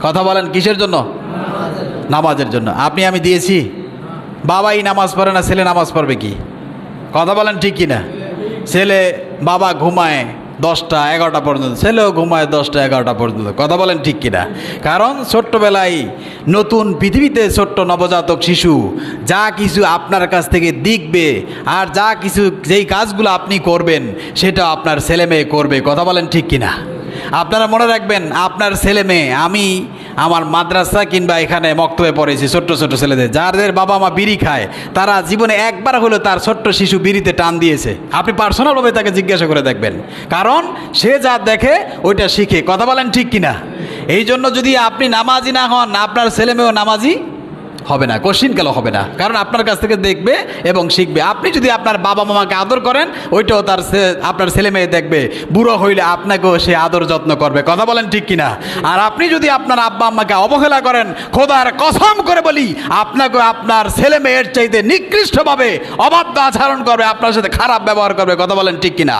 কথা বলেন কিসের জন্য? নামাজের জন্য। আমি দিয়েছি? বাবাই নামাজ পড়ে না, ছেলে নামাজ পড়বে কি? কথা বলেন ঠিক কি না? ছেলে, বাবা ঘুমায় 10টা 11টা পর্যন্ত, ছেলেও ঘুমায় 10টা 11টা পর্যন্ত। কথা বলেন ঠিক কিনা? কারণ ছোট্টবেলায় নতুন পৃথিবীতে ছোট্ট নবজাতক শিশু যা কিছু আপনার কাছ থেকে দেখবে, আর যা কিছু যেই কাজগুলো আপনি করবেন সেটা আপনার ছেলে মেয়ে করবে। কথা বলেন ঠিক কিনা? আপনারা মনে রাখবেন, আপনার ছেলে মেয়ে, আমি আমার মাদ্রাসা কিংবা এখানে মক্তবে পড়েছি ছোট্ট ছোট্ট ছেলেদের, যাদের বাবা মা বিড়ি খায়, তারা জীবনে একবার হলো তার ছোট্ট শিশু বিড়িতে টান দিয়েছে। আপনি পার্সোনালভাবে তাকে জিজ্ঞাসা করে দেখবেন, কারণ সে যা দেখে ওইটা শিখে। কথা বলেন ঠিক কিনা? এই জন্য যদি আপনি নামাজি না হন, আপনার ছেলে মেয়েও নামাজি হবে না, কোশ্চিন গেল হবে না, কারণ আপনার কাছ থেকে দেখবে এবং শিখবে। আপনি যদি আপনার বাবা মামাকে আদর করেন, ওইটাও আপনার ছেলে মেয়ে দেখবে। বুড়ো হইলে আপনাকেও সে আদর যত্ন করবে। কথা বলেন ঠিক কিনা? আর আপনি যদি আপনার আব্বা আম্মাকে অবহেলা করেন, খোদার কসম করে বলি, আপনাকে আপনার ছেলে মেয়ের চাইতে নিকৃষ্টভাবে অবাধ্য আচরণ করবে, আপনার সাথে খারাপ ব্যবহার করবে। কথা বলেন ঠিক কিনা?